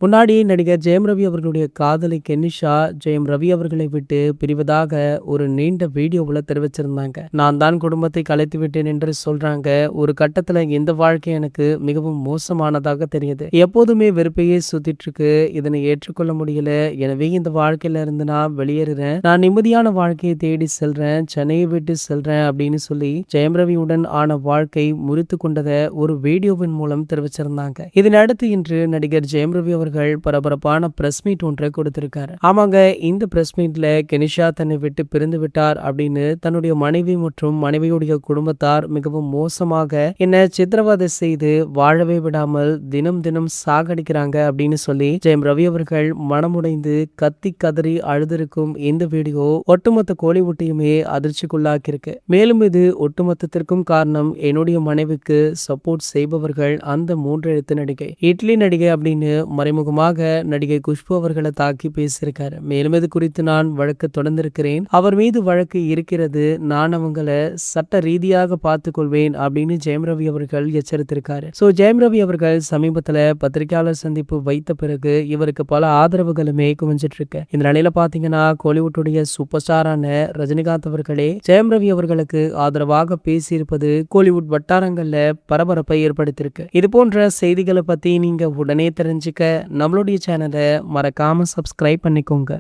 முன்னாடி நடிகர் ஜெயம் ரவி அவர்களுடைய காதலி கெனிஷா ஜெயம் ரவி அவர்களை விட்டு பிரிவதாக ஒரு நீண்ட வீடியோவில் தெரிவிச்சிருந்தாங்க. நான் தான் குடும்பத்தை கலைத்து விட்டேன் என்று சொல்றாங்க. ஒரு கட்டத்துல இந்த வாழ்க்கை எனக்கு மிகவும் மோசமானதாக தெரியுது. எப்போதுமே வெறுப்பையே சுத்திட்டு இருக்கு. இதனை ஏற்றுக்கொள்ள முடியல. எனவே இந்த வாழ்க்கையில இருந்து நான் வெளியேறுறேன். நான் நிம்மதியான வாழ்க்கையை தேடி செல்றேன். சென்னையை விட்டு செல்றேன் அப்படின்னு சொல்லி ஜெயம் ரவியுடன் ஆன வாழ்க்கை முறித்து கொண்டதை ஒரு வீடியோவின் மூலம் தெரிவிச்சிருந்தாங்க. இதனடுத்து இன்று நடிகர் ஜெயம் ரவி அவர்கள் பரபரப்பான பிரஸ் மீட் ஒன்றை கொடுத்திருக்காரு. ஆமாங்க, இந்த பிரஸ் மீட்ல கெனிஷா தன்னை விட்டு பிரிந்து விட்டார் அப்படின்னு தன்னுடைய மனைவி மற்றும் மனைவியுடைய குடும்பத்தார் மிகவும் மோசமாக என்ன சித்திரவதை செய்து வாழவே விடாமல் தினம் தினம் சாகடிக்கிறாங்க அப்படின்னு சொல்லி ஜெயம் ரவி அவர்கள் மனமுடைந்து கத்தி கதறி அழுதிருக்கும் இந்த வீடியோ ஒட்டுமொத்த கோலிவுட்டையுமே அதிர்ச்சிக்குள்ளாக்கியிருக்கு. மேலும் இது ஒட்டுமொத்தத்திற்கும் காரணம் என்னுடைய மனைவிக்கு சப்போர்ட் செய்பவர்கள் அந்த 3 எழுத்து நடிகை இட்லி நடிகை அப்படின்னு மறைமுகமாக நடிகை குஷ்பு அவர்களை தாக்கி பேசியிருக்காரு. மேலும் இது குறித்து நான் வழக்கு தொடர்ந்திருக்கிறேன். அவர் மீது வழக்கு இருக்கிறது. நான் அவங்களை சட்ட ரீதியாக பார்த்துக் கொள்வேன் அப்படின்னு ஜெயம் ரவி அவர்கள் எச்சரித்திருக்காரு. ஜெயம் ரவி அவர்கள் சமீபத்துல பத்திரிகையாளர் சந்திப்பு வைத்த பிறகு இவருக்கு பல ஆதரவுகளுமே குவிஞ்சிட்டு இருக்கு. இந்த நிலையில பாத்தீங்கன்னா கோலிவுட்டுடைய சூப்பர் ஸ்டாரான ரஜினிகாந்த் அவர்களே ஜெயம் ரவி அவர்களுக்கு ஆதரவாக பேசியிருப்பது கோலிவுட் வட்டாரங்கள்ல பரபரப்பை ஏற்படுத்தியிருக்கு. இது போன்ற செய்திகளை பத்தி நீங்க உடனே தெரிஞ்சுக்க நம்மளுடைய சேனலை மறக்காம சப்ஸ்கிரைப் பண்ணிக்கோங்க.